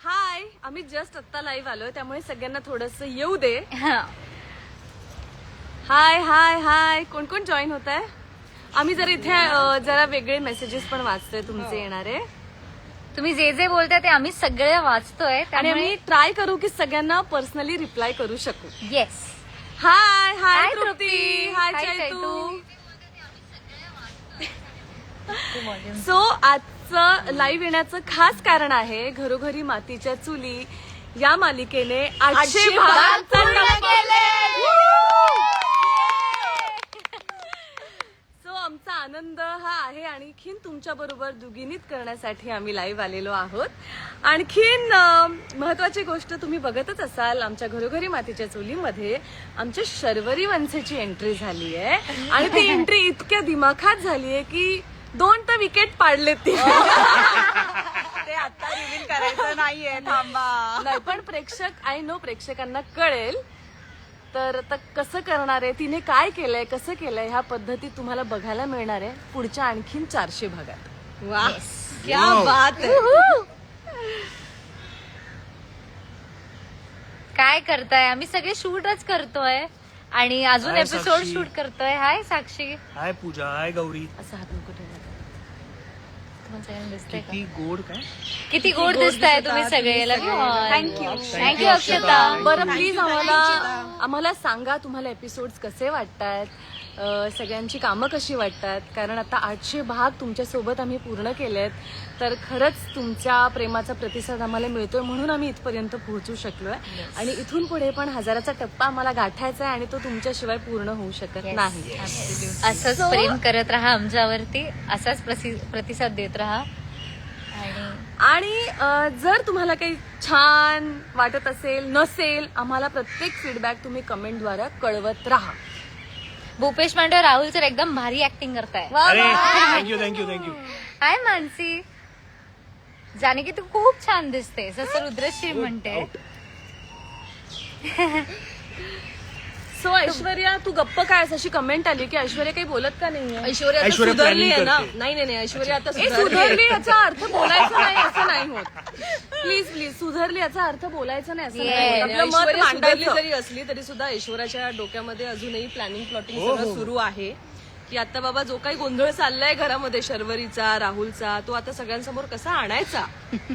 हाय, आम्ही जस्ट आत्ता लाईव्ह आलोय त्यामुळे सगळ्यांना थोडस येऊ दे. हाय हाय हाय, कोण कोण जॉईन होत आहे? आम्ही जर इथे जरा वेगळे मेसेजेस पण वाचतोय तुमचे येणारे. तुम्ही जे जे बोलताय ते आम्ही सगळे वाचतोय आणि आम्ही ट्राय करू की सगळ्यांना पर्सनली रिप्लाय करू शकू. येस. हाय हाय हाय तृप्ती, तृप्ती. हाय हाय चैतू. चैतू. सो आजचं लाईव्ह येण्याचं खास कारण आहे घरोघरी मातीच्या चुली या मालिकेने 800 भाग पूर्ण केले. सो आमचा आनंद हा आहे आणखीन तुमच्या बरोबर दुगिनीत करण्यासाठी आम्ही लाईव्ह आलेलो आहोत. आणखीन महत्वाची गोष्ट तुम्ही बघतच असाल, आमच्या घरोघरी मातीच्या चुलीमध्ये आमच्या शर्वरी वंशेची एंट्री झाली आहे आणि ती एंट्री इतक्या दिमाखात झालीये की 2 तर विकेट पाडलेत ती. ते आता रिव्हील करायचं नाहीये, थांबा. नाही पण आय नो प्रेक्षकांना कळेल. तर आता कसं करणार आहे, तिने काय केलंय, कसं केलंय, ह्या पद्धती तुम्हाला बघायला मिळणार आहे पुढच्या आणखीन 400 भागात. वा, क्या बात है. काय करताय? आम्ही सगळे शूटच करतोय आणि अजून हाय एपिसोड साक्षी. शूट करतोय. हाय साक्षी. हाय पूजा, हाय गौरी. असं हात नको ठेवायला. तुम्हाला सगळ्यांना दिसतंय का? किती गोड काय. किती गोड दिसताय तुम्ही सगळे. लव यू. थँक्यू. थँक्यू अक्षता. बरं प्लीज आम्हाला सांगा तुम्हाला एपिसोड्स कसे वाटतात, सगळ्यांची कामं कशी वाटतात. कारण आता 800 भाग तुमच्या सोबत आम्ही पूर्ण केलेत, तर खरंच तुमच्या प्रेमाचा प्रतिसाद आम्हाला मिळतोय म्हणून आम्ही इथपर्यंत पोहोचू शकलोय. आणि इथून पुढे पण 1000चा टप्पा आम्हाला गाठायचा आहे आणि तो तुमच्याशिवाय पूर्ण होऊ शकत नाही. असंच प्रेम करत राहा आमच्यावरती, असाच प्रतिसाद देत राहा. आणि जर तुम्हाला काही छान वाटत असेल नसेल, आम्हाला प्रत्येक फीडबॅक तुम्ही कमेंटद्वारे कळवत राहा. भूपेश मांडे राहुल सर एकदम भारी ऍक्टिंग करताय. अरे थँक्यू थँक्यू थँक्यू. हाय मानसी. जाने की तू खूप छान दिसते, जसं रुद्रश्री म्हणते. सो ऐश्वर्या, तू गप्प काय अशी कमेंट आली की ऐश्वर्या काही बोलत का नाहीये? ऐश्वर्या आता ऐश्वर्या सुधारली आहे planning ना. करते. नाही ऐश्वर्या आता सुधारली याचा अर्थ बोलायचं नाही असं नाही होत. प्लीज सुधारली याचा अर्थ बोलायचं नाही असं नाही Yes. होत. आपलं मत ऐश्वर्या सुधारली मांडायचं. जरी असली तरी सुद्धा ऐश्वर्याच्या डोक्यामध्ये अजूनही प्लॅनिंग प्लॉटिंग हो, सगळं हो. सुरू आहे की आता बाबा जो काही गोंधळ चाललाय घरामध्ये शर्वरीचा, राहुलचा, तो आता सगळ्यांसमोर कसा आणायचा,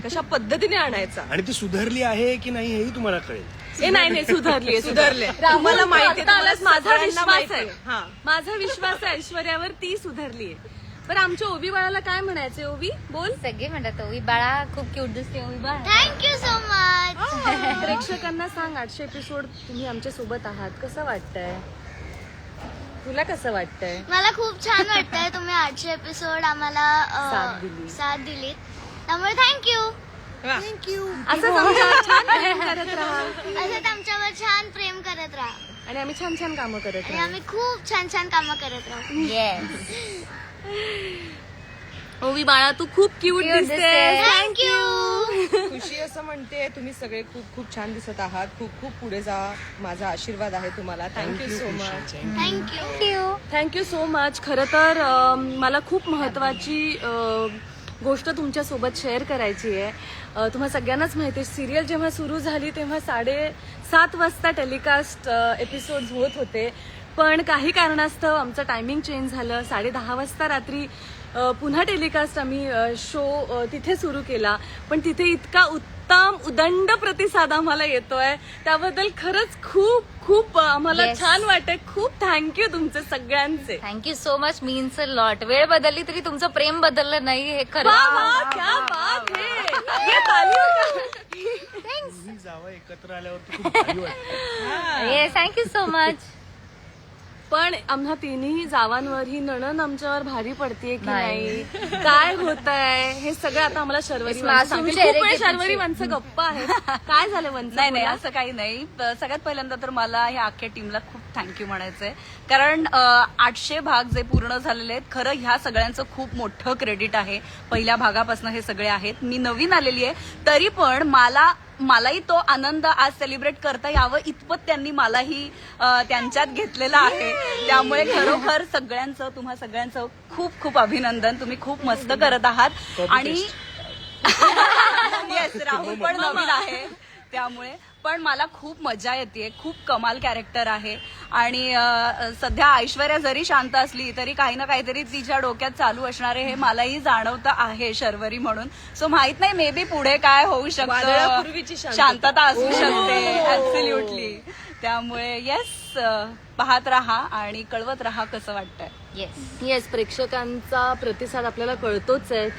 कशा पद्धतीने आणायचा. आणि ती सुधारली आहे की नाही हेही तुम्हाला कळेल. नाही सुधारली सुधारले. तुम्हाला तुम्हाला माहिती आहे, आलास, माझा सगळ्यांना विश्वास माहिती आहे. आहे. हा. माझा विश्वास आहे ऐश्वर्यावर, ती सुधारली आहे. बरं आमच्या ओवी बाळाला काय म्हणायचंय? ओवी बोल. सगळे म्हणतात ओवी बाळा खूप क्यूट दिसते. ओवी बाळा थँक्यू सो मच. प्रेक्षकांना सांग, 800 एपिसोड तुम्ही आमच्या सोबत आहात, कसं वाटतंय तुला? कसं वाटतंय? मला खूप छान वाटतंय तुम्ही 800 एपिसोड आम्हाला साथ दिलीत, त्यामुळे थँक्यू. वा. असंच आमच्यावर छान प्रेम करत राहा असंच आमच्यावर छान प्रेम करत राहा आणि आम्ही छान छान कामं करत आणि राहू. आम्ही खूप छान छान कामं करत राहू. येस. ओवी बाळा, तू खूप क्यूट Cute दिसते. दिसतेस. थँक्यू. खुशी असं म्हणते, तुम्ही सगळे खूप खूप छान दिसत आहात. खूप खूप पुढे जा. माझा आशीर्वाद आहे तुम्हाला. Thank you so much. Thank you. Thank you so much. खरं तर मला खूप महत्वाची गोष्ट तुमच्यासोबत शेअर करायची आहे. तुम्हाला सगळ्यांनाच माहिती आहे, सिरियल जेव्हा सुरू झाली तेव्हा 7:30 वाजता टेलिकास्ट एपिसोड्स होत होते, पण काही कारणास्तव आमचं टायमिंग चेंज झालं. 10:30 वाजता रात्री पुन्हा टेलिकास्ट आम्ही शो तिथे सुरू केला, पण तिथे इतका उत्तम उदंड प्रतिसाद आम्हाला येतोय, त्याबद्दल खरंच खूप खूप आम्हाला Yes. छान वाटतंय. खूप थँक्यू तुमचे सगळ्यांचे. Thank you so much. Means a lot. वेळ बदलली तरी तुमचं प्रेम बदललं नाही, हे खरं. वाह, वाह, क्या बात है. ये तालियों का. तुम्ही जावं एकत्र आल्यावर खूप भारी वाटतं. Yes, thank you so much. पण आम्हा तिन्ही जावांवर ही नणन आमच्यावर भारी पडतीये की नाही. नाही, काय होत आहे हे सगळं आता आम्हाला शर्वरी मासूम सांगतील. चेहरे खूप वेळ की शर्वरी तुमचे. वंच गप्पा आहे. काय झालं वंच? नाही बोला. असं काही नाही. सगळ्यात पहिल्यांदा तर मला ह्या अख्ख्या टीमला खूप थँक्यू म्हणायचंय, कारण 800 भाग जे पूर्ण झालेले आहेत, खरं ह्या सगळ्यांचं खूप मोठं क्रेडिट आहे. पहिल्या भागापासून हे सगळे आहेत. मी नवीन आलेली आहे, तरी पण मला मलाही तो आनंद आज सेलिब्रेट करता यावं इतपत त्यांनी मलाही त्यांच्यात घेतलेलं आहे. त्यामुळे खरोखर तुम्हा सगळ्यांचं खूप खूप अभिनंदन. तुम्ही खूप मस्त करत आहात. आणि येस, राहुल पण नवीन आहे त्यामुळे पण मला खूप मजा येते. खूप कमाल कॅरेक्टर आहे. आणि सध्या ऐश्वर्या जरी शांत असली तरी काही ना काहीतरी तिच्या डोक्यात चालू असणार आहे हे मलाही जाणवतं आहे शर्वरी म्हणून. सो माहित नाही मे बी पुढे काय होऊ शकतं, वादळापूर्वीची शांतता असू शकते. ऍब्सोल्युटली. त्यामुळे येस, पाहत राहा आणि कळवत राहा कसं वाटतंय. येस, प्रेक्षकांचा प्रतिसाद आपल्याला कळतोच आहे.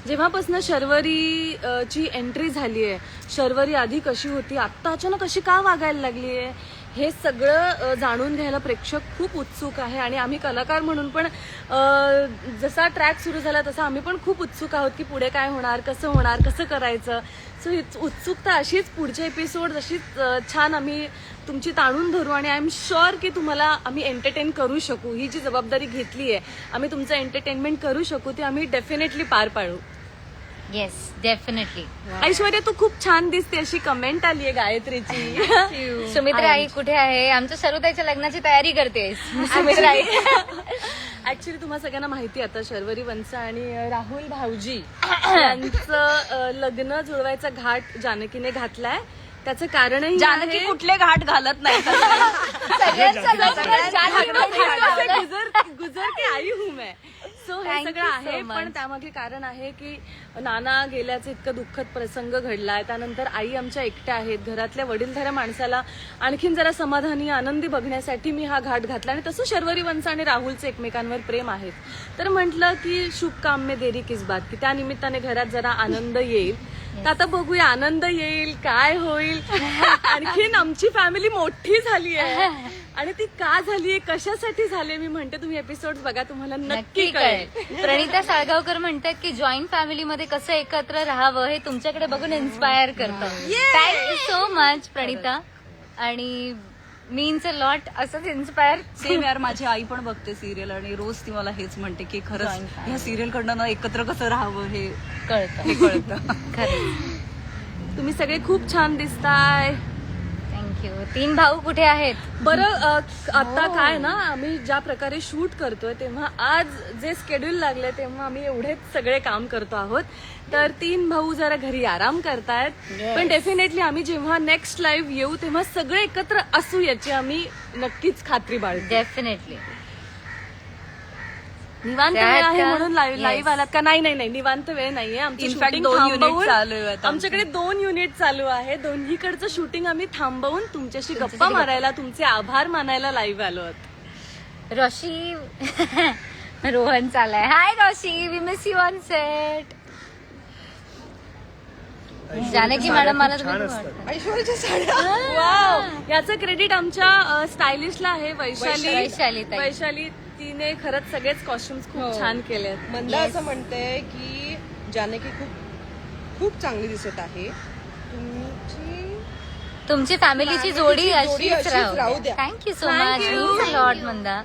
जेव्हापासून शर्वरी ची एंट्री झाली आहे, शर्वरी आधी कशी होती, आत्ता अचानक कशी का वागायला लागली आहे, हे सगळं जाणून घ्यायला प्रेक्षक खूप उत्सुक आहे. आणि आम्ही कलाकार म्हणून पण जसा ट्रॅक सुरू झाला तसा आम्ही पण खूप उत्सुक आहोत की पुढे काय होणार, कसं करायचं. सो उत्सुकता अशीच पुढचे एपिसोड अशीच छान आम्ही तुमची ताणून धरू आणि आय एम शुअर की तुम्हाला आम्ही एंटरटेन करू शकू. ही जी जबाबदारी घेतली आहे, आम्ही तुमचं एंटरटेनमेंट करू शकू, ती आम्ही डेफिनेटली पार पाडू. Yes, definitely. ऐश्वर्या, तू खूप छान दिसते अशी कमेंट आली आहे गायत्रीची. सुमित्रा आई कुठे आहे? आमच्या सर्वताईच्या लग्नाची तयारी करतेस सुमित्रा आई. ऍक्च्युली तुम्हाला सगळ्यांना माहिती आहे आता शर्वरी वंसा आणि राहुल भाऊजी यांचं लग्न जुळवायचा घाट जानकीने घातलाय. त्याचं कारणही जानकी आहे- कुठले घाट घालत नाही. गुजर के आई हूं मैं. सो हे Thank सगळं you आहे. so पण much. त्यामागे कारण आहे की नाना गेल्याचं इतकं दुःखद प्रसंग घडलाय. त्यानंतर आई आमच्या एकट्या आहेत. घरातल्या वडीलधाऱ्या माणसाला आणखीन जरा समाधानी आनंदी बघण्यासाठी मी हा घाट घातला. आणि तसं शर्वरी वंश आणि राहुलचं एकमेकांवर प्रेम आहे. तर म्हटलं की शुभ काम में देरी किस बात, की त्या निमित्ताने घरात जरा आनंद येईल. तर आता बघूया आनंद येईल काय होईल. आणखीन आमची फॅमिली मोठी झाली आहे आणि ती का झालीये, कशासाठी झाली, मी म्हणते तुम्ही एपिसोड बघा, तुम्हाला नक्की कळेल. प्रणिता साळगावकर म्हणतात की जॉईंट फॅमिलीमध्ये कसं एकत्र राहावं हे तुमच्याकडे बघून इन्स्पायर करतं. Thank you so much Pranita. आणि मीन्स अ लॉट. असंच इन्स्पायर. सेम यार, माझी आई पण बघते सिरियल आणि रोज ती मला हेच म्हणते की खरंच ह्या सिरियल कडनं ना एकत्र कसं राहावं हे कळतं. खरं. तुम्ही सगळे खूप छान दिसताय. थँक्यू. 3 भाऊ कुठे आहेत? बरं, आता काय ना, आम्ही ज्या प्रकारे शूट करतोय तेव्हा आज जे स्केड्यूल लागले तेव्हा आम्ही एवढेच सगळे काम करतो आहोत. तर 3 भाऊ जरा घरी आराम करतायत. पण डेफिनेटली आम्ही जेव्हा नेक्स्ट लाईव्ह येऊ तेव्हा सगळे एकत्र असू याची आम्ही नक्कीच खात्री बाळगू. डेफिनेटली. निवांत वेळ आहे म्हणून लाईव्ह आलात का? नाही, निवांत वेळ नाहीये. आमचं इनफॅक्ट shooting 2 थांबवून- युनिट चालू आहेत. आमच्याकडे 2 युनिट चालू आहे. दोन्हीकडचं शूटिंग आम्ही थांबवून तुमच्याशी गप्पा मारायला, तुमचे आभार मानायला लाईव्ह आलो आहोत. रोशी रोहन चालाय. Hi Roshi, we miss you on set. Janaki madam मला छान तुम्ही असतात. ऐश्वर्याच्या साड्या वाव, याचं क्रेडिट आमच्या स्टायलिस्टला आहे, वैशाली ताई. वैशाली. तिने खरंच सगळेच कॉस्ट्युम्स खूप छान केले. मंदा असं म्हणते की जानकी खूप चांगली दिसत आहे. तुमची फॅमिलीची जोडी अशीच अशीच राहू राहू द्या. द्या. Thank you so much. Means lot Manda.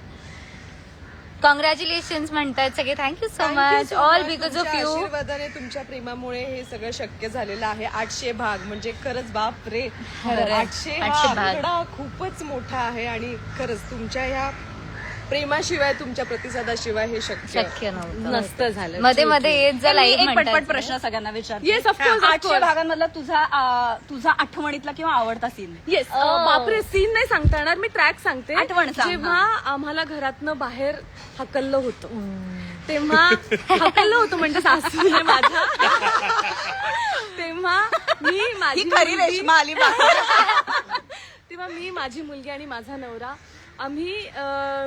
Congratulations म्हणतात सगळे. Thank you so much. All because of तुमच्या यू. आशीर्वादाने, तुमच्या प्रेमामुळे हे सगळं शक्य झालेलं आहे. 800 भाग म्हणजे खरंच बाप रे. 800 हा 800 भाग. आकडा खूपच मोठा आहे आणि खरंच तुमच्या ह्या प्रेमाशिवाय, तुमच्या प्रतिसादाशिवाय हे शक्य नव्हतं. नसतं झालं. मध्ये मध्ये येत जा मी लाईव्ह एक पटपट म्हणतात. प्रश्न सगळ्यांना विचारते. Yes, of course, of 800 course. भागांमधला तुझा आठवणीतला किंवा आवडता सीन? येस. बापरे, सीन नाही सांगता येणार, मी ट्रॅक सांगते. आठवण सांग. जेव्हा आम्हाला घरातनं बाहेर हकललं होतं तेव्हा हकललं होतं म्हणजे सासूने माझ्या, तेव्हा मी माझी ही खरी मुलगी- रेश्मा आली बाहेर. तेव्हा मी, माझी मुलगी आणि माझा नवरा आम्ही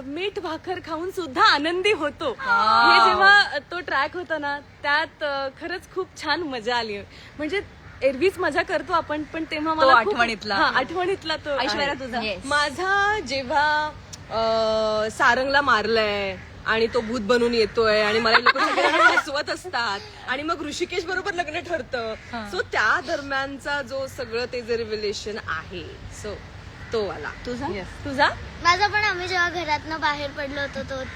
मीठ भाकर खाऊन सुद्धा आनंदी होतो. हे जेव्हा तो ट्रॅक होता ना, त्यात खरंच खूप छान मजा आली. म्हणजे एरवीच मजा करतो आपण, पण तेव्हा मला खूप- आठवणीतला. हा, आठवणीतला तो ऐश्वर्या आहे. तुझा? Yes. माझा जेव्हा सारंगला मारलंय आणि तो भूत बनून येतोय आणि मला लोक सगळ्यांना हसवत असतात आणि मग ऋषिकेश बरोबर लग्न ठरतं. सो त्या दरम्यानचा जो सगळं ते जे रिव्हिलेशन आहे, सो तो वाला. तुझा माझा पण आम्ही जेव्हा घरातनं बाहेर पडलो होतो तोच.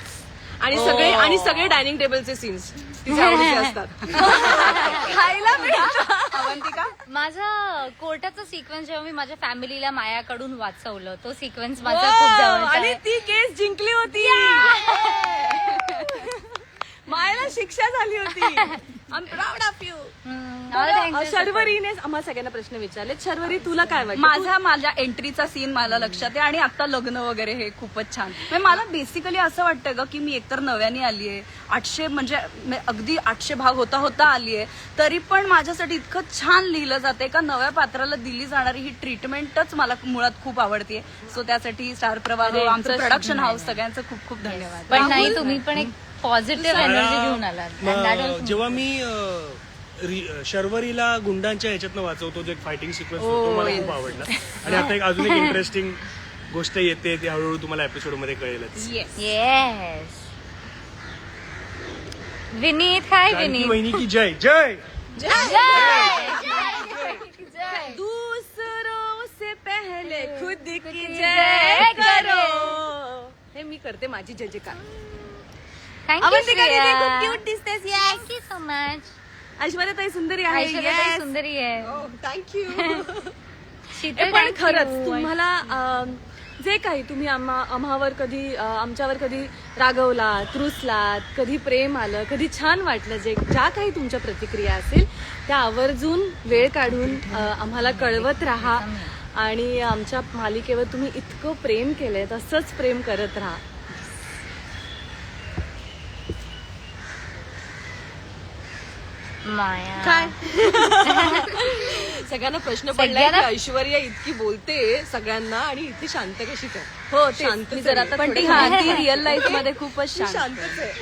आणि सगळे डायनिंग टेबलचे सीन्स तिचे आवडीचे असतात. खायला मिळतं. अवंतिका? माझा कोर्टाचा सिक्वेन्स जेव्हा मी माझ्या फॅमिलीला मायाकडून वाचवलं, तो सिक्वेन्स माझा खूप जवळचा आणि आहे. ती केस जिंकली होती. मायाला शिक्षा झाली होती. I am proud of you. All thanks. शर्वरीने आम्हाला सगळ्यांना प्रश्न विचारले. शर्वरी, तुला काय वाटतं? माझ्या एंट्रीचा सीन मला लक्षात आहे आणि आता लग्न वगैरे हे खूपच छान. म्हणजे मला बेसिकली असं वाटतं ग की मी एकतर नव्याने आलीये, 800 म्हणजे अगदी 800 भाग होता आलीये, तरी पण माझ्यासाठी इतकं छान लिहिलं जाते का नव्या पात्राला दिली जाणारी ही ट्रीटमेंटच मला मुळात खूप आवडते. सो त्यासाठी स्टार प्रवाह, आमचं प्रोडक्शन हाऊस, सगळ्यांचं खूप खूप धन्यवाद. पण नाही, तुम्ही पण एक पॉझिटिव्ह एनर्जी घेऊन आलात. And that was- जेव्हा मी शर्वरीला गुंडांच्या ह्याच्यातनं वाचवतो, जो एक फायटिंग सिक्वेन्स होतो, तो मला खूप आवडला. आणि आता एक अजून एक इंटरेस्टिंग गोष्ट येते, ती हळूहळू तुम्हाला एपिसोड मध्ये कळेलच. Yes. विनीत, हाय जानकी विनीत. वहिनी की जय जय. दूसरों से पहले खुद की जय करो. हे मी करते माझी जय जयकार. थँक्यू क्यूट दिसतेस. Thank you so much. ऐश्वर्या ताई सुंदरी आहे. ऐश्वर्या ताई सुंदरी आहे. थँक्यू. शीतल, पण thank खरंच you. तुम्हाला जे काही तुम्ही आम्हावर कधी आमच्यावर कधी रागवलात, रुसलात, कधी प्रेम आलं, कधी छान वाटलं, ज्या काही तुमच्या प्रतिक्रिया असेल त्या आवर्जून वेळ काढून आम्हाला कळवत राहा. आणि आमच्या मालिकेवर तुम्ही इतकं प्रेम केलंय, तसंच प्रेम करत राहा. माया. काय सगळ्यांना प्रश्न पडलाय सगळ्यांना- की ऐश्वर्या इतकी बोलते सगळ्यांना आणि इतकी शांत कशी काय? हो, शांतच मी जरा आहे. आता पण ती थोडं- ती रिअल लाईफ मध्ये खूपच छान. शांतच आहे.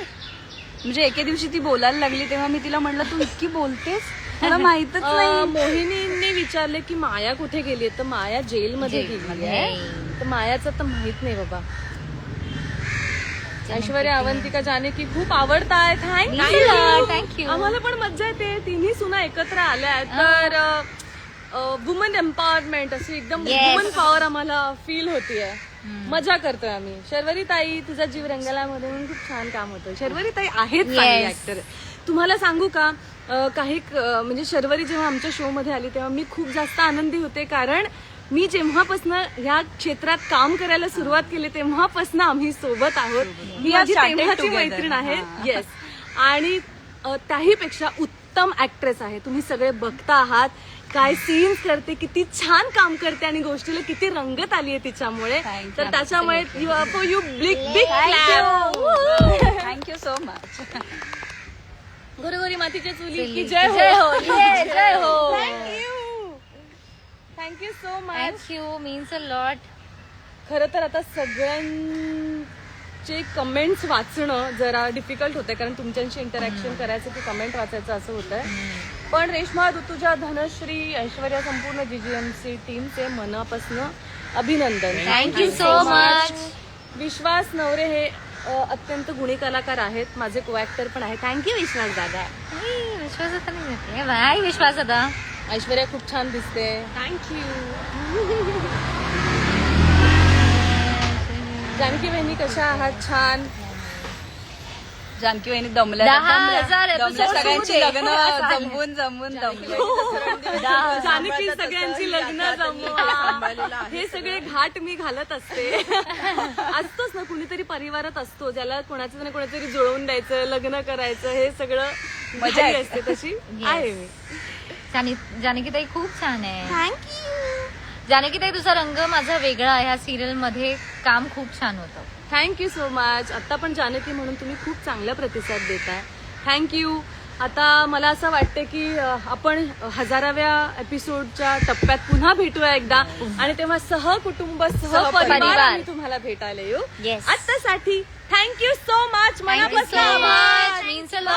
म्हणजे एके दिवशी ती बोलायला लागली तेव्हा मी तिला म्हणलं, तू इतकी बोलतेस, मला माहितच नाही. मोहिनीने विचारले की माया कुठे गेली, तर माया जेलमध्ये गेली जेलमध्ये. आहे. तर मायाचं तर माहित नाही बाबा. ऐश्वर्या, अवंतिका, जानकी खूप आवडताय. Thank you. आम्हाला पण मज्जा येते. तिन्ही सुना एकत्र आल्या तर वुमन एम्पॉवरमेंट अशी एकदम Yes. वुमन पॉवर आम्हाला फील होतीये. मजा करतोय आम्ही. शर्वरी ताई, तुझा जीव रंगाला मध्ये म्हणून खूप छान काम होतं. शर्वरी ताई आहेत चांगली Yes. ऍक्टर. तुम्हाला सांगू का, म्हणजे शर्वरी जेव्हा आमच्या शो मध्ये आली तेव्हा मी खूप जास्त आनंदी होते, कारण मी जेव्हापासून ह्या क्षेत्रात काम करायला सुरुवात केली तेव्हापासून आम्ही सोबत आहोत. मी We माझी have started तेव्हाची together. मैत्रीण आहे. हा. येस. आणि त्याहीपेक्षा उत्तम ऍक्ट्रेस आहे. तुम्ही सगळे बघता आहात काय सीन्स करते, किती छान काम करते आणि गोष्टीला किती रंगत आली आहे तिच्यामुळे. Thank you. तर त्याच्यामुळे you big thank you so much. घरोघरी मातीच्या चुली की जय हो. Yes, जय हो. Thank you so much. Thank you, means a lot. खरं तर आता सगळ्यांचे कमेंट्स वाचणं जरा डिफिकल्ट होतंय, कारण तुमच्याशी इंटरॅक्शन करायचं की कमेंट वाचायचं असं होतंय. पण रेश्मा, ऋतुजा, धनश्री, ऐश्वर्या, संपूर्ण जीजीएमसी टीमचे मनापासून अभिनंदन. Thank you so much. Vishwas Navare हे अत्यंत गुणी कलाकार आहेत. माझे को ऍक्टर पण आहे. थँक्यू विश्वास दादा. विश्वास आता नाही घेते बाय. विश्वास आता ऐश्वर्या खूप छान दिसते. थँक्यू. जानकी बहिणी कशा आहात? छान. जानकी वहिनी दमल्या 10,000 दमल्या episode सगळ्यांची shoot आहे. लग्न जमवून दमल्या. जानकी सगळ्यांची लग्न जमवा. हे सगळे घाट मी घालत असते. असतोच ना, कुणीतरी परिवारात असतो ज्याला कोणाचं ना कोणातरी जुळवून द्यायचं, लग्न करायचं, हे सगळं मजा असते. तशी आहे मी. जानकीताई खूप छान आहे. थँक्यू. जानकीताई, तुझा रंग माझा वेगळा. ह्या सिरियल मध्ये काम खूप छान होतं. Thank you so much. आता पण जानकी म्हणून तुम्ही खूप चांगला प्रतिसाद देताय. थँक्यू. आता मला असं वाटतं की आपण 1000व्या एपिसोडच्या टप्प्यात पुन्हा भेटूया एकदा, आणि तेव्हा सहकुटुंब सहपरिवार आम्ही तुम्हाला भेटायला येऊ. Yes. आतासाठी thank you so much. Thank you so much. Means a lot.